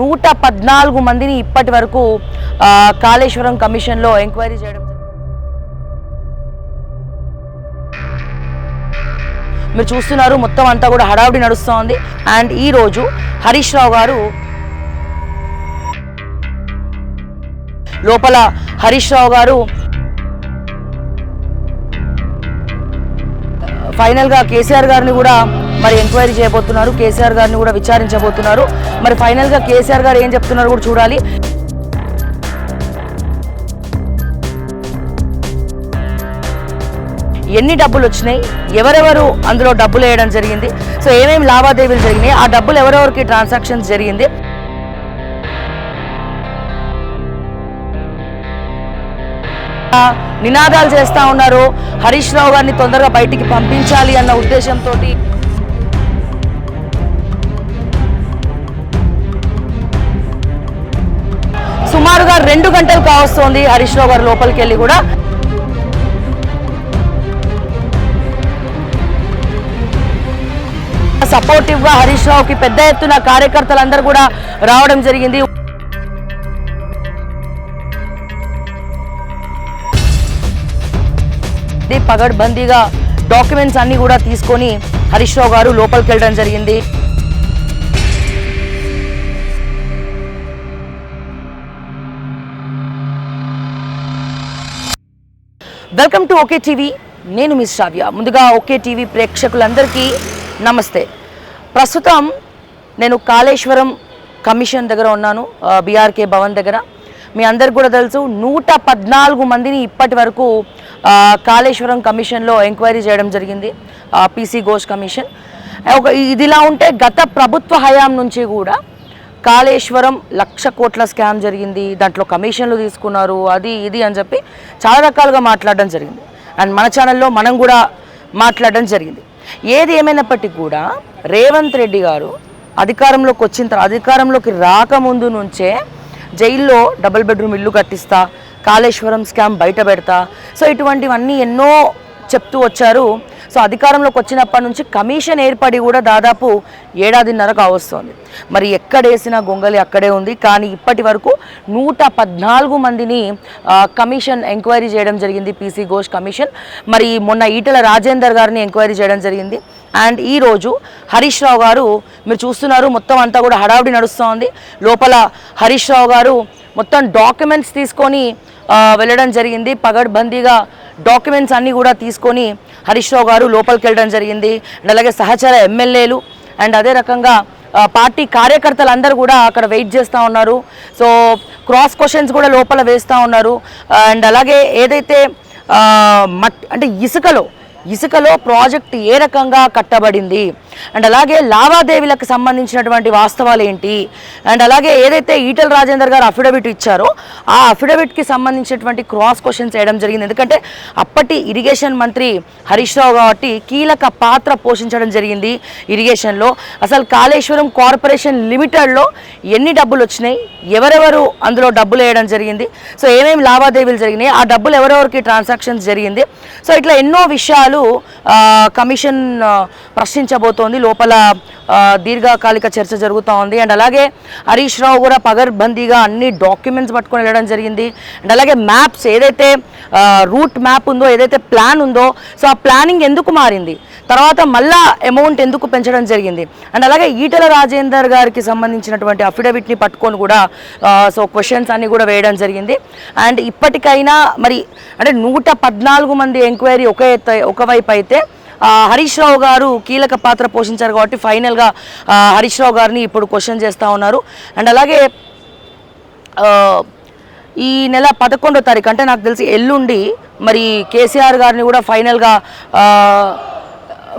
114 మందిని ఇప్పటి వరకు కాళేశ్వరం కమిషన్లో ఎంక్వైరీ చేయడం. మీరు చూస్తున్నారు మొత్తం అంతా కూడా హడావుడి నడుస్తోంది. అండ్ ఈరోజు హరీష్ రావు గారు లోపల హరీష్ రావు గారు ఫైనల్గా కేసీఆర్ గారిని కూడా మరి ఎంక్వైరీ చేయబోతున్నారు, కేసీఆర్ గారిని కూడా విచారించబోతున్నారు. మరి ఫైనల్గా కేసీఆర్ గారు ఏం చెప్తున్నారు కూడా చూడాలి. ఎన్ని డబ్బులు వచ్చినాయి, ఎవరెవరు అందులో డబ్బులు వేయడం జరిగింది, సో ఏమేమి లావాదేవీలు జరిగినాయి, ఆ డబ్బులు ఎవరెవరికి ట్రాన్సాక్షన్స్ జరిగింది, నినాదాలు చేస్తా ఉన్నారు. హరీష్ రావు గారిని తొందరగా బయటికి పంపించాలి అన్న ఉద్దేశంతో సుమారుగా 2 గంటలు కావస్తోంది హరీష్ రావు గారు లోపలికి వెళ్ళి కూడా. సపోర్టివ్ గా హరీష్ రావుకి పెద్ద ఎత్తున కార్యకర్తలందరూ కూడా రావడం జరిగింది. పగడ్బందీగా డాక్యుమెంట్స్ అన్ని కూడా తీసుకొని హరీష్ రావు గారు లోపలికి వెళ్ళడం జరిగింది. వెల్కమ్ టు ఓకే టీవీ, నేను మిస్ శ్రావ్య. ముందుగా ఓకే టీవీ ప్రేక్షకులందరికీ నమస్తే. ప్రస్తుతం నేను కాళేశ్వరం కమిషన్ దగ్గర ఉన్నాను, బీఆర్కే భవన్ దగ్గర. మీ అందరికి కూడా తెలుసు 114 మందిని ఇప్పటి వరకు కాళేశ్వరం కమిషన్లో ఎంక్వైరీ చేయడం జరిగింది, పీసీ ఘోష్ కమిషన్. ఇదిలా ఉంటే గత ప్రభుత్వ హయాం నుంచి కూడా కాళేశ్వరం 1,00,000 కోట్ల స్కామ్ జరిగింది, దాంట్లో కమిషన్లు తీసుకున్నారు, అది ఇది అని చెప్పి చాలా రకాలుగా మాట్లాడడం జరిగింది. అండ్ మన ఛానల్లో మనం కూడా మాట్లాడడం జరిగింది. ఏది ఏమైనప్పటికీ కూడా రేవంత్ రెడ్డి గారు అధికారంలోకి రాకముందు నుంచే జైల్లో డబుల్ బెడ్రూమ్ ఇల్లు కట్టిస్తా, కాళేశ్వరం స్కామ్ బయట పెడతా, సో ఇటువంటివన్నీ ఎన్నో చెప్తూ వచ్చారు. సో అధికారంలోకి వచ్చినప్పటి నుంచి కమిషన్ ఏర్పడి కూడా దాదాపు 1.5 ఏడాది కావస్తోంది. మరి ఎక్కడేసిన గొంగలి అక్కడే ఉంది. కానీ ఇప్పటి వరకు 114 మందిని కమిషన్ ఎంక్వైరీ చేయడం జరిగింది, పీసీ ఘోష్ కమిషన్. మరి మొన్న ఈటెల రాజేందర్ గారిని ఎంక్వైరీ చేయడం జరిగింది. అండ్ ఈరోజు హరీష్ రావు గారు, మీరు చూస్తున్నారు మొత్తం అంతా కూడా హడావుడి నడుస్తోంది. లోపల హరీష్ రావు గారు మొత్తం డాక్యుమెంట్స్ తీసుకొని వెళ్ళడం జరిగింది. పగడ్బందీగా డాక్యుమెంట్స్ అన్నీ కూడా తీసుకొని హరీష్ రావు గారు లోపలికి వెళ్ళడం జరిగింది. అండ్ అలాగే సహచర ఎమ్మెల్యేలు అండ్ అదే రకంగా పార్టీ కార్యకర్తలందరూ కూడా అక్కడ వెయిట్ చేస్తూ ఉన్నారు. సో క్రాస్ క్వశ్చన్స్ కూడా లోపల వేస్తూ ఉన్నారు. అండ్ అలాగే ఏదైతే అంటే ఇసుకలో ప్రాజెక్ట్ ఏ రకంగా కట్టబడింది, అండ్ అలాగే లావాదేవీలకు సంబంధించినటువంటి వాస్తవాలు ఏంటి, అండ్ అలాగే ఏదైతే ఈటెల రాజేందర్ గారు అఫిడవిట్ ఇచ్చారో ఆ అఫిడవిట్కి సంబంధించినటువంటి క్రాస్ క్వశ్చన్స్ వేయడం జరిగింది. ఎందుకంటే అప్పటి ఇరిగేషన్ మంత్రి హరీష్ రావు కాబట్టి కీలక పాత్ర పోషించడం జరిగింది ఇరిగేషన్లో. అసలు కాళేశ్వరం కార్పొరేషన్ లిమిటెడ్లో ఎన్ని డబ్బులు వచ్చినాయి, ఎవరెవరు అందులో డబ్బులు వేయడం జరిగింది, సో ఏమేమి లావాదేవీలు జరిగినాయి, ఆ డబ్బులు ఎవరెవరికి ట్రాన్సాక్షన్స్ జరిగింది, సో ఇట్లా ఎన్నో విషయాలు కమిషన్ ప్రశ్నించబోతోంది. లోపల దీర్ఘకాలిక చర్చ జరుగుతూ ఉంది. అండ్ అలాగే హరీష్ రావు కూడా పగడ్బందీగా అన్ని డాక్యుమెంట్స్ పట్టుకొని వెళ్ళడం జరిగింది. అండ్ అలాగే మ్యాప్స్, ఏదైతే రూట్ మ్యాప్ ఉందో, ఏదైతే ప్లాన్ ఉందో, సో ఆ ప్లానింగ్ ఎందుకు మారింది, తర్వాత మళ్ళా అమౌంట్ ఎందుకు పెంచడం జరిగింది, అండ్ అలాగే ఈటెల రాజేందర్ గారికి సంబంధించినటువంటి అఫిడవిట్ని పట్టుకొని కూడా సో క్వశ్చన్స్ అన్నీ కూడా వేయడం జరిగింది. అండ్ ఇప్పటికైనా మరి అంటే 114 మంది ఎంక్వైరీ ఒకవైపు అయితే హరీష్ రావు గారు కీలక పాత్ర పోషించారు కాబట్టి ఫైనల్గా హరీష్ రావు గారిని ఇప్పుడు క్వశ్చన్ చేస్తూ ఉన్నారు. అండ్ అలాగే ఈ నెల 11వ తారీఖు అంటే నాకు తెలిసి ఎల్లుండి మరి కేసీఆర్ గారిని కూడా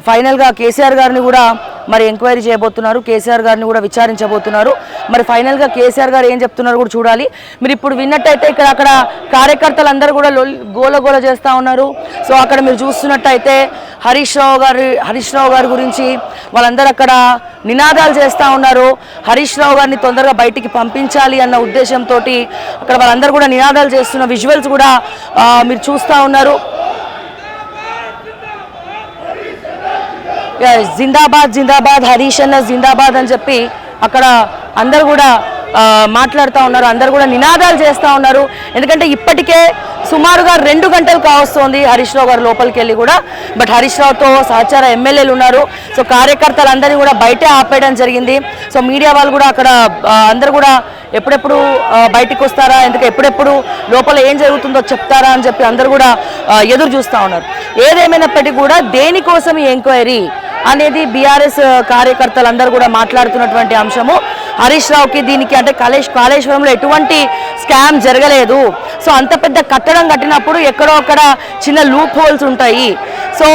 ఫైనల్గా కేసీఆర్ గారిని కూడా మరి ఎంక్వైరీ చేయబోతున్నారు, కేసీఆర్ గారిని కూడా విచారించబోతున్నారు. మరి ఫైనల్గా కేసీఆర్ గారు ఏం చెప్తున్నారు కూడా చూడాలి. మీరు ఇప్పుడు విన్నట్టయితే అక్కడ కార్యకర్తలందరూ కూడా గోల చేస్తూ ఉన్నారు. సో అక్కడ మీరు చూస్తున్నట్టయితే హరీష్ రావు గారి గురించి వాళ్ళందరూ అక్కడ నినాదాలు చేస్తూ ఉన్నారు. హరీష్ రావు గారిని తొందరగా బయటికి పంపించాలి అన్న ఉద్దేశంతో అక్కడ వాళ్ళందరూ కూడా నినాదాలు చేస్తున్న విజువల్స్ కూడా మీరు చూస్తూ ఉన్నారు. జిందాబాద్ జిందాబాద్ హరీష్ అన్న జిందాబాద్ అని చెప్పి అక్కడ అందరూ కూడా మాట్లాడుతూ ఉన్నారు, అందరు కూడా నినాదాలు చేస్తూ ఉన్నారు. ఎందుకంటే ఇప్పటికే సుమారుగా 2 గంటలు కావస్తోంది హరీష్ రావు గారు లోపలికి వెళ్ళి కూడా. బట్ హరీష్ రావుతో సహచార ఎమ్మెల్యేలు ఉన్నారు. సో కార్యకర్తలందరినీ కూడా బయటే ఆపేయడం జరిగింది. సో మీడియా వాళ్ళు కూడా అక్కడ అందరు కూడా ఎప్పుడెప్పుడు బయటికి వస్తారా, ఎందుకు ఎప్పుడెప్పుడు లోపల ఏం జరుగుతుందో చెప్తారా అని చెప్పి అందరు కూడా ఎదురు చూస్తూ ఉన్నారు. ఏదేమైనప్పటికీ కూడా దేనికోసం ఈ ఎంక్వైరీ అనేది బీఆర్ఎస్ కార్యకర్తలందరూ కూడా మాట్లాడుతున్నటువంటి అంశము. హరీష్ రావుకి దీనికి అంటే కాళేశ్వరంలో ఎటువంటి స్కామ్ జరగలేదు. సో అంత పెద్ద కట్టడం కట్టినప్పుడు ఎక్కడో అక్కడ చిన్న లూప్ హోల్స్ ఉంటాయి. సో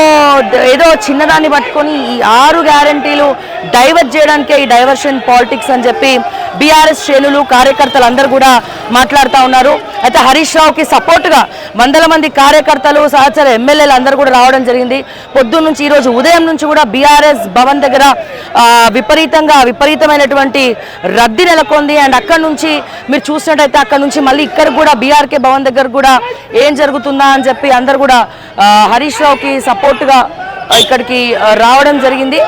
ఏదో చిన్నదాన్ని పట్టుకొని ఈ 6 గ్యారంటీలు డైవర్ట్ చేయడానికే ఈ డైవర్షన్ పాలిటిక్స్ అని చెప్పి బీఆర్ఎస్ శ్రేణులు కార్యకర్తలు అందరూ కూడా మాట్లాడుతూ ఉన్నారు. అయితే హరీష్ రావుకి సపోర్ట్గా వందల మంది కార్యకర్తలు సహచర ఎమ్మెల్యేలు అందరూ కూడా రావడం జరిగింది. పొద్దున్న నుంచి ఈరోజు ఉదయం నుంచి కూడా బీఆర్ఎస్ భవన్ దగ్గర విపరీతమైనటువంటి రద్దీ నెలకొంది. అండ్ అక్కడ నుంచి మీరు చూసినట్టయితే అక్కడ నుంచి మళ్ళీ ఇక్కడ కూడా బీఆర్కే భవన్ దగ్గర కూడా ఏం జరుగుతుందా అని చెప్పి అందరు కూడా హరీష్ రావుకి సపోర్ట్గా ఇక్కడికి రావడం జరిగింది.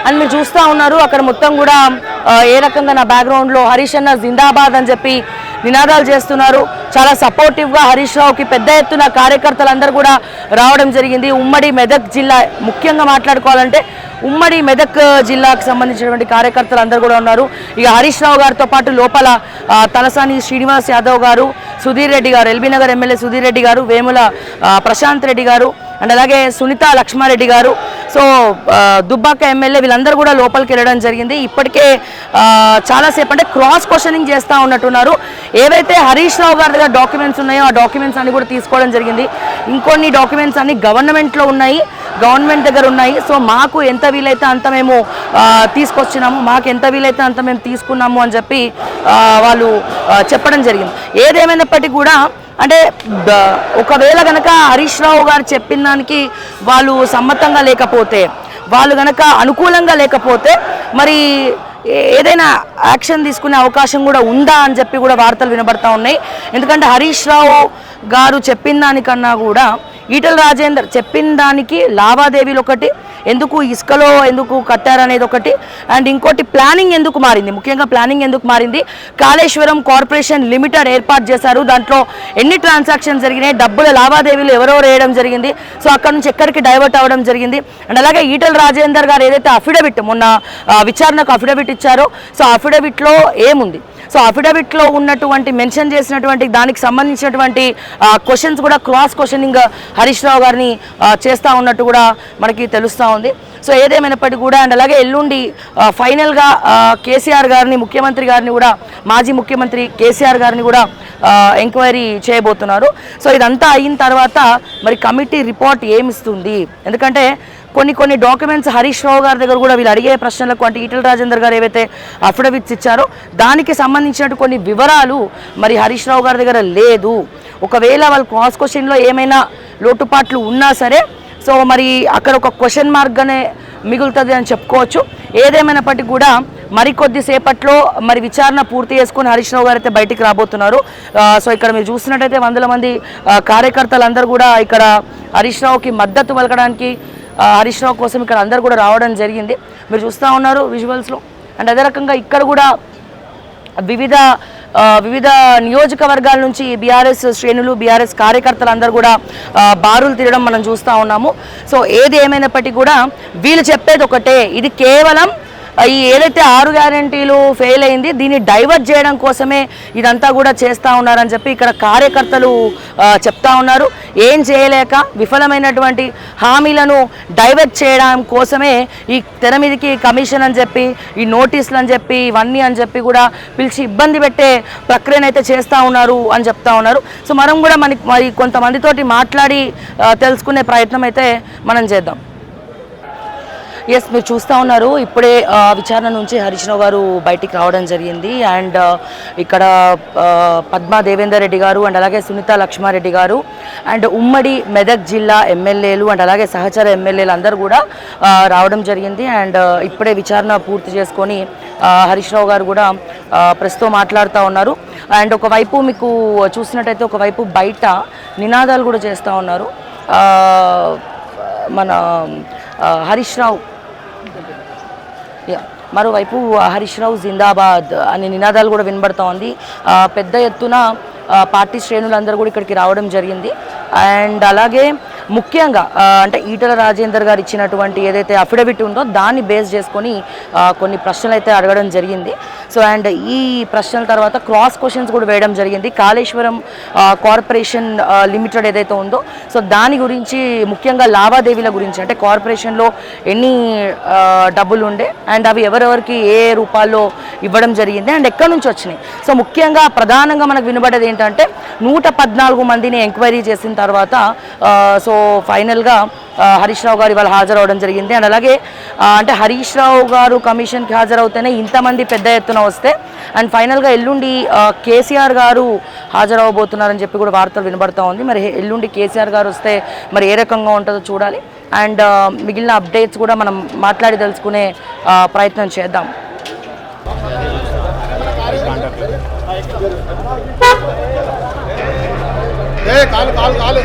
అని మీరు చూస్తూ ఉన్నారు అక్కడ మొత్తం కూడా ఏ రకంగా నా బ్యాక్గ్రౌండ్లో హరీష్ అన్న జిందాబాద్ అని చెప్పి నినాదాలు చేస్తున్నారు. చాలా సపోర్టివ్గా హరీష్ రావుకి పెద్ద ఎత్తున కార్యకర్తలందరూ కూడా రావడం జరిగింది. ఉమ్మడి మెదక్ జిల్లా ముఖ్యంగా మాట్లాడుకోవాలంటే ఉమ్మడి మెదక్ జిల్లాకు సంబంధించినటువంటి కార్యకర్తలు అందరూ కూడా ఉన్నారు. ఇక హరీష్ రావు గారితో పాటు లోపల తలసాని శ్రీనివాస్ యాదవ్ గారు, సుధీర్ రెడ్డి గారు, ఎల్బీ నగర్ ఎమ్మెల్యే సుధీర్ రెడ్డి గారు, వేముల ప్రశాంత్ రెడ్డి గారు అండ్ అలాగే సునీత లక్ష్మారెడ్డి గారు, సో దుబ్బాక ఎమ్మెల్యే వీళ్ళందరూ కూడా లోపలికి వెళ్ళడం జరిగింది. ఇప్పటికే చాలాసేపు అంటే క్రాస్ క్వశ్చనింగ్ చేస్తూ ఉన్నట్టున్నారు. ఏవైతే హరీష్ రావు గారి దగ్గర డాక్యుమెంట్స్ ఉన్నాయో ఆ డాక్యుమెంట్స్ అన్ని కూడా తీసుకోవడం జరిగింది. ఇంకొన్ని డాక్యుమెంట్స్ అన్ని గవర్నమెంట్లో ఉన్నాయి, గవర్నమెంట్ దగ్గర ఉన్నాయి. సో మాకు ఎంత వీలైతే అంత మేము తీసుకొచ్చినాము, మాకు ఎంత వీలైతే అంత మేము తీసుకున్నాము అని చెప్పి వాళ్ళు చెప్పడం జరిగింది. ఏదేమైనప్పటికీ కూడా అంటే ఒకవేళ కనుక హరీష్ రావు గారు చెప్పిన దానికి వాళ్ళు సమ్మతంగా లేకపోతే, వాళ్ళు కనుక అనుకూలంగా లేకపోతే మరి ఏదైనా యాక్షన్ తీసుకునే అవకాశం కూడా ఉందా అని చెప్పి కూడా వార్తలు వినబడతా ఉన్నాయి. ఎందుకంటే హరీష్ రావు గారు చెప్పిన దానికన్నా కూడా ఈటల రాజేందర్ చెప్పిన దానికి లావాదేవీలు ఒకటి, ఎందుకు ఇసుకలో ఎందుకు కట్టారనేది ఒకటి, అండ్ ఇంకోటి ప్లానింగ్ ఎందుకు మారింది, ముఖ్యంగా ప్లానింగ్ ఎందుకు మారింది, కాళేశ్వరం కార్పొరేషన్ లిమిటెడ్ ఏర్పాటు చేశారు, దాంట్లో ఎన్ని ట్రాన్సాక్షన్స్ జరిగినాయి, డబ్బుల లావాదేవీలు ఎవరెవరు వేయడం జరిగింది, సో అక్కడ నుంచి ఎక్కడికి డైవర్ట్ అవ్వడం జరిగింది. అండ్ అలాగే ఈటల రాజేందర్ గారు ఏదైతే అఫిడవిట్ మొన్న విచారణకు అఫిడవిట్ ఇచ్చారో సో అఫిడవిట్లో ఏముంది, సో అఫిడవిట్లో ఉన్నటువంటి మెన్షన్ చేసినటువంటి దానికి సంబంధించినటువంటి క్వశ్చన్స్ కూడా క్రాస్ క్వశ్చనింగ్ హరీష్ రావు గారిని చేస్తూ ఉన్నట్టు కూడా మనకి తెలుస్తూ ఉంది. సో ఏదేమైనప్పటికీ కూడా అండ్ అలాగే ఎల్లుండి ఫైనల్గా కేసీఆర్ గారిని, ముఖ్యమంత్రి గారిని కూడా, మాజీ ముఖ్యమంత్రి కేసీఆర్ గారిని కూడా ఎంక్వైరీ చేయబోతున్నారు. సో ఇదంతా అయిన తర్వాత మరి కమిటీ రిపోర్ట్ ఏమిస్తుంది, ఎందుకంటే కొన్ని డాక్యుమెంట్స్ హరీష్ రావు గారి దగ్గర కూడా వీళ్ళు అడిగే ప్రశ్నలకు అంటే ఈటల రాజేందర్ గారు ఏవైతే అఫిడవిట్స్ ఇచ్చారో దానికి సంబంధించినట్టు కొన్ని వివరాలు మరి హరీష్ రావు గారి దగ్గర లేదు. ఒకవేళ వాళ్ళు క్రాస్ క్వశ్చన్లో ఏమైనా లోటుపాట్లు ఉన్నా సరే సో మరి అక్కడ ఒక క్వశ్చన్ మార్క్గానే మిగులుతుంది అని చెప్పుకోవచ్చు. ఏదేమైనప్పటికీ కూడా మరికొద్దిసేపట్లో మరి విచారణ పూర్తి చేసుకొని హరీష్ రావు గారు అయితే బయటికి రాబోతున్నారు. సో ఇక్కడ మీరు చూసినట్టయితే వందల మంది కార్యకర్తలందరూ కూడా ఇక్కడ హరీష్ రావుకి మద్దతు పలకడానికి, హరీష్ రావు కోసం ఇక్కడ అందరు కూడా రావడం జరిగింది. మీరు చూస్తూ ఉన్నారు విజువల్స్లో. అండ్ అదే రకంగా ఇక్కడ కూడా వివిధ నియోజకవర్గాల నుంచి బీఆర్ఎస్ శ్రేణులు, బీఆర్ఎస్ కార్యకర్తలు అందరూ కూడా బారులు తిరగడం మనం చూస్తూ ఉన్నాము. సో ఏది ఏమైనప్పటికీ కూడా వీళ్ళు చెప్పేది ఒకటే, ఇది కేవలం ఈ ఏదైతే 6 గ్యారంటీలు ఫెయిల్ అయింది దీన్ని డైవర్ట్ చేయడం కోసమే ఇదంతా కూడా చేస్తూ ఉన్నారని చెప్పి ఇక్కడ కార్యకర్తలు చెప్తా ఉన్నారు. ఏం చేయలేక విఫలమైనటువంటి హామీలను డైవర్ట్ చేయడం కోసమే ఈ తెర మీదకి కమిషన్ అని చెప్పి, ఈ నోటీసులు అని చెప్పి, ఇవన్నీ అని చెప్పి కూడా పిలిచి ఇబ్బంది పెట్టే ప్రక్రియనైతే చేస్తూ ఉన్నారు అని చెప్తా ఉన్నారు. సో మనం కూడా మరి కొంతమందితోటి మాట్లాడి తెలుసుకునే ప్రయత్నం అయితే మనం చేద్దాం. ఎస్, మీరు చూస్తూ ఉన్నారు ఇప్పుడే విచారణ నుంచి హరీష్ రావు గారు బయటికి రావడం జరిగింది. అండ్ ఇక్కడ పద్మా దేవేందర్ రెడ్డి గారు అండ్ అలాగే సునీత లక్ష్మారెడ్డి గారు అండ్ ఉమ్మడి మెదక్ జిల్లా ఎమ్మెల్యేలు అండ్ అలాగే సహచర ఎమ్మెల్యేలు అందరూ కూడా రావడం జరిగింది. అండ్ ఇప్పుడే విచారణ పూర్తి చేసుకొని హరీష్ రావు గారు కూడా ప్రెస్తో మాట్లాడుతూ ఉన్నారు. అండ్ ఒకవైపు మీకు చూసినట్టయితే ఒకవైపు బయట నినాదాలు కూడా చేస్తూ ఉన్నారు. మన హరీష్ రావు మరోవైపు హరీష్ రావు జిందాబాద్ అనే నినాదాలు కూడా వినబడతా ఉంది. పెద్ద ఎత్తున పార్టీ శ్రేణులందరూ కూడా ఇక్కడికి రావడం జరిగింది. అండ్ అలాగే ముఖ్యంగా అంటే ఈటల రాజేందర్ గారు ఇచ్చినటువంటి ఏదైతే అఫిడవిట్ ఉందో దాన్ని బేస్ చేసుకొని కొన్ని ప్రశ్నలు అయితే అడగడం జరిగింది. సో అండ్ ఈ ప్రశ్నల తర్వాత క్రాస్ క్వశ్చన్స్ కూడా వేయడం జరిగింది. కాళేశ్వరం కార్పొరేషన్ లిమిటెడ్ ఏదైతే ఉందో సో దాని గురించి, ముఖ్యంగా లావాదేవీల గురించి, అంటే కార్పొరేషన్లో ఎన్ని డబ్బులు ఉండే అండ్ అవి ఎవరెవరికి ఏ రూపాల్లో ఇవ్వడం జరిగింది అండ్ ఎక్కడి నుంచి వచ్చినాయి. సో ముఖ్యంగా ప్రధానంగా మనకు వినబడేది ఏంటంటే 114 మందిని ఎంక్వైరీ చేసిన తర్వాత సో ఫైనల్గా హరీష్ రావు గారు ఇవాళ హాజరవడం జరిగింది. అండ్ అలాగే అంటే హరీష్ రావు గారు కమిషన్కి హాజరవుతేనే ఇంతమంది పెద్ద ఎత్తున వస్తే అండ్ ఫైనల్గా ఎల్లుండి కేసీఆర్ గారు హాజరవబోతున్నారని చెప్పి కూడా వార్తలు వినబడతా ఉంది. మరి ఎల్లుండి కేసీఆర్ గారు వస్తే మరి ఏ రకంగా ఉంటుందో చూడాలి. అండ్ మిగిలిన అప్డేట్స్ కూడా మనం మాట్లాడి తెలుసుకునే ప్రయత్నం చేద్దాం. కాలు